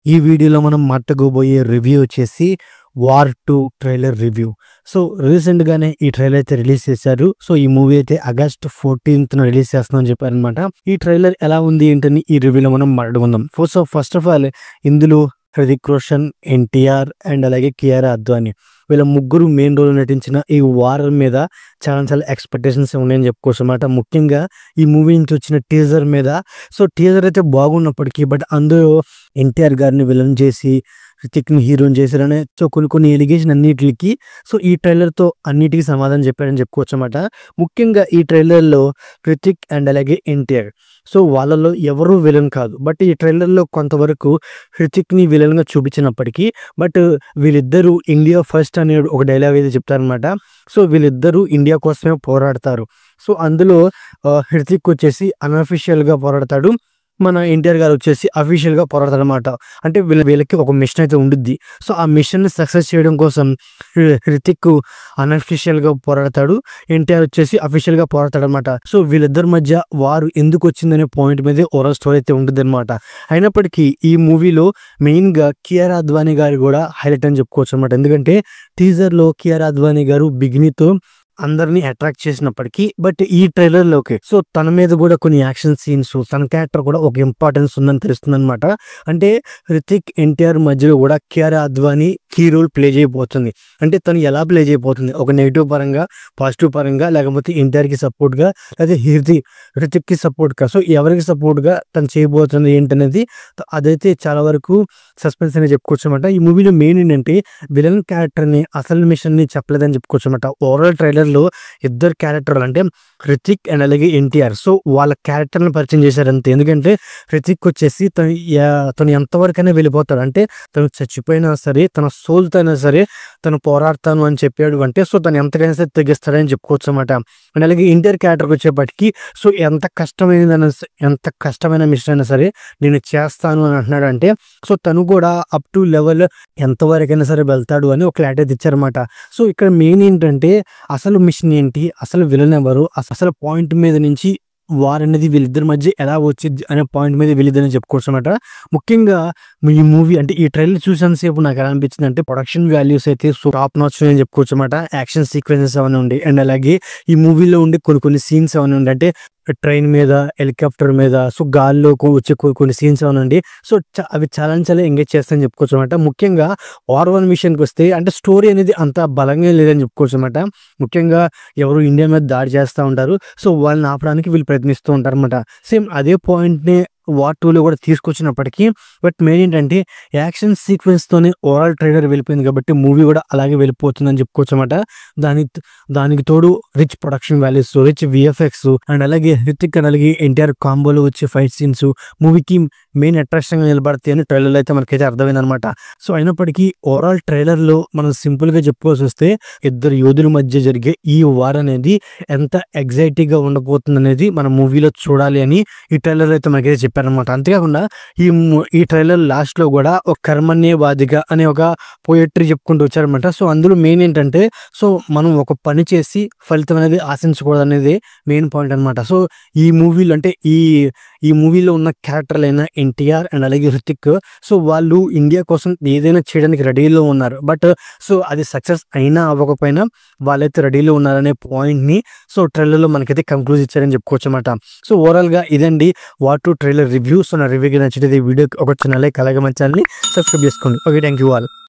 ఈ వీడియోలో మనం మాట్లాడుకోబోయే రివ్యూ వచ్చేసి వార్ 2 ట్రైలర్ రివ్యూ. సో రీసెంట్‌గానే ఈ ట్రైలర్ అయితే రిలీజ్ చేశారు. సో ఈ మూవీ అయితే ఆగస్ట్ 14థ్ రిలీజ్ చేస్తున్నామని చెప్పారనమాట. ఈ ట్రైలర్ ఎలా ఉంది ఏంటని ఈ రివ్యూలో మనం మాట్లాడుకుందాం. ఫస్ట్ ఆఫ్ ఆల్ ఇందులో హృతిక్ రోషన్, ఎన్టీఆర్ అండ్ అలాగే కియారా అద్వానీ వీళ్ళ ముగ్గురు మెయిన్ రోల్ నటించిన ఈ వార్ మీద చాలా ఎక్స్పెక్టేషన్స్ ఉన్నాయని చెప్పుకోవచ్చు అన్నమాట. ముఖ్యంగా ఈ మూవీ నుంచి వచ్చిన టీజర్ మీద. సో టీజర్ అయితే బాగున్నప్పటికీ బట్ అందులో ఎన్టీఆర్ గారిని విలన్ చేసి హృతిక్ని హీరోని చేశారనే సో కొన్ని ఎలిగేషన్ అన్నిటికి సో ఈ ట్రైలర్తో అన్నిటికీ సమాధానం చెప్పారని చెప్పుకోవచ్చు అన్నమాట. ముఖ్యంగా ఈ ట్రైలర్లో హృతిక్ అండ్ అలాగే ఎన్టీఆర్ సో వాళ్ళలో ఎవరు విలన్ కాదు. బట్ ఈ ట్రైలర్లో కొంతవరకు హృతిక్ని విలన్గా చూపించినప్పటికీ బట్ వీళ్ళిద్దరూ ఇండియా ఫస్ట్ అనే ఒక డైలాగ్ అయితే చెప్తారనమాట. సో వీళ్ళిద్దరూ ఇండియా కోసమే పోరాడతారు. సో అందులో హృతిక్ వచ్చేసి అన్అఫీషియల్గా పోరాడతాడు, మన ఎన్టీఆర్ గారు వచ్చేసి అఫీషియల్గా పోరాడతాడు అనమాట. అంటే వీళ్ళకి ఒక మిషన్ అయితే ఉండిద్ది. సో ఆ మిషన్ని సక్సెస్ చేయడం కోసం హృతిక్ అన్అఫీషియల్గా పోరాడతాడు, ఎన్టీఆర్ వచ్చేసి అఫీషియల్గా పోరాడతాడు అనమాట. సో వీళ్ళిద్దరి మధ్య వారు ఎందుకు వచ్చిందనే పాయింట్ మీదే ఓవరాల్ స్టోరీ అయితే ఉంటుంది అనమాట. అయినప్పటికీ ఈ మూవీలో మెయిన్గా కియారా అద్వానీ గారు కూడా హైలైట్ అని చెప్పుకోవచ్చు అనమాట. ఎందుకంటే టీజర్లో కియారా అద్వానీ గారు బిగినితో అందరినీ అట్రాక్ట్ చేసినప్పటికీ బట్ ఈ ట్రైలర్లోకి సో తన మీద కూడా కొన్ని యాక్షన్ సీన్స్, తన క్యారెక్టర్ కూడా ఒక ఇంపార్టెన్స్ ఉందని తెలుస్తుంది అనమాట. అంటే హృతిక్ ఎన్టీఆర్ మధ్యలో కూడా Kiara Advani key role play చేయబోతుంది. అంటే తను ఎలా ప్లే చేయబోతుంది, ఒక నెగిటివ్ పరంగా, పాజిటివ్ పరంగా, లేకపోతే ఎన్టీఆర్కి సపోర్ట్గా, లేదా హృతిక్కి సపోర్ట్గా, సో ఎవరికి సపోర్ట్గా తను చేయబోతుంది ఏంటనేది అదైతే చాలా వరకు సస్పెన్స్ అనేది చెప్పుకోవచ్చు అనమాట. ఈ మూవీలో మెయిన్ ఏంటంటే విలన్ క్యారెక్టర్ని, అసలు మిషన్ని చెప్పలేదని చెప్పుకోవచ్చు అనమాట. ఓవరాల్ ట్రైలర్లో ఇద్దరు క్యారెక్టర్లు అంటే హృతిక్ అండ్ అలాగే ఎన్టీఆర్ సో వాళ్ళ క్యారెక్టర్ని పరిచయం చేశారు అంతే. ఎందుకంటే హృతిక్ వచ్చేసి తను ఎంతవరకైనా వెళ్ళిపోతాడు, అంటే తను చచ్చిపోయినా సరే, తన సోల్తో అయినా సరే తను పోరాడతాను అని చెప్పాడు అంటే సో తను ఎంతకైనా సరే తెగిస్తాడని చెప్పుకోవచ్చు అనమాట. అండ్ అలాగే ఎన్టీఆర్ క్యారెక్టర్కి వచ్చేప్పటికి సో ఎంత కష్టమైన మిషన్ అయినా సరే నేను చేస్తాను అని అంటున్నాడు. అంటే సో తను కూడా అప్ టు లెవెల్ ఎంతవరకైనా సరే వెళ్తాడు అని ఒక క్లారిటీ ఇచ్చారనమాట. సో ఇక్కడ మెయిన్ ఏంటంటే అసలు మిషన్ ఏంటి, అసలు విలన్ ఎవరు, అసలు పాయింట్ మీద నుంచి వార్ అనేది వీళ్ళిద్దరి మధ్య ఎలా వచ్చింది అనే పాయింట్ మీద వీళ్ళిద్దరని చెప్పుకోవచ్చు అనమాట. ముఖ్యంగా ఈ మూవీ అంటే ఈ ట్రైలర్ చూసినంతసేపు నాకు ఎలా అనిపించింది అంటే ప్రొడక్షన్ వాల్యూస్ అయితే సో టాప్ నాచ్ అని చెప్పుకోవచ్చు అనమాట. యాక్షన్ సీక్వెన్సెస్ అవన్నీ ఉండి అండ్ అలాగే ఈ మూవీలో ఉండే కొన్ని సీన్స్ అవన్నీ ఉండి, అంటే ట్రైన్ మీద, హెలికాప్టర్ మీద, సో గాల్లో వచ్చే కొన్ని సీన్స్ అవనండి. సో అవి చాలా ఎంగేజ్ చేస్తాయని చెప్పుకోవచ్చు అనమాట. ముఖ్యంగా వార్ 1 విషయానికి వస్తే అంటే స్టోరీ అనేది అంత బలంగా లేదని చెప్పుకోవచ్చు అనమాట. ముఖ్యంగా ఎవరు ఇండియా మీద దాడి చేస్తూ ఉంటారు, సో వాళ్ళని ఆపడానికి వీళ్ళు ప్రయత్నిస్తూ ఉంటారు అనమాట. సేమ్ అదే పాయింట్ని వార్ 2లో కూడా తీసుకొచ్చినప్పటికీ బట్ మెయిన్ ఏంటంటే యాక్షన్ సీక్వెన్స్తోనే ఓవరాల్ ట్రైలర్ వెళ్ళిపోయింది కాబట్టి మూవీ కూడా అలాగే వెళ్ళిపోతుందని చెప్పుకోవచ్చు అనమాట. దానికి తోడు rich production values, rich VFX and అలాగే హృతిక్ అండ్ అలాగే ఎన్టీఆర్ కాంబోలో వచ్చే ఫైట్ సీన్స్ మూవీకి మెయిన్ అట్రాక్షన్గా నిలబడతాయి అని ట్రైలర్లో అయితే మనకైతే అర్థమైంది అనమాట. సో అయినప్పటికీ ఓవరాల్ ట్రైలర్లో మనం సింపుల్గా చెప్పుకోవాల్సి వస్తే ఇద్దరు యోధుల మధ్య జరిగే ఈ వార్ అనేది ఎంత ఎగ్జైటింగ్గా ఉండబోతుంది అనేది మన మూవీలో చూడాలి అని ఈ ట్రైలర్ అయితే మనకైతే చెప్పారనమాట. అంతేకాకుండా ఈ ట్రైలర్ లాస్ట్లో కూడా ఒక కర్మణ్యేవాదిగా అనే ఒక పోయట్రీ చెప్పుకుంటూ వచ్చారనమాట. సో అందులో మెయిన్ ఏంటంటే సో మనం ఒక పని చేసి ఫలితం అనేది ఆశించకూడదు అనేది మెయిన్ పాయింట్ అనమాట. సో ఈ మూవీలో అంటే ఈ మూవీలో ఉన్న క్యారెక్టర్లు అయినా ఎన్టీఆర్ అండ్ అలాగే హృతిక్ సో వాళ్ళు ఇండియా కోసం ఏదైనా చేయడానికి రెడీలో ఉన్నారు. బట్ సో అది సక్సెస్ అయినా అవ్వకపోయినా వాళ్ళైతే రెడీలో ఉన్నారనే పాయింట్ని సో ట్రైలర్లో మనకైతే కంక్లూజ్ ఇచ్చారని చెప్పుకోవచ్చు అనమాట. సో ఓవరాల్గా ఇదండి వార్ 2 ట్రైలర్ రివ్యూ. సో నా రివ్యూకి నచ్చితే వీడియోకి ఒక చిన్న లైక్, అలాగే మన ఛానల్ని సబ్స్క్రైబ్ చేసుకోండి. Okay, thank you all.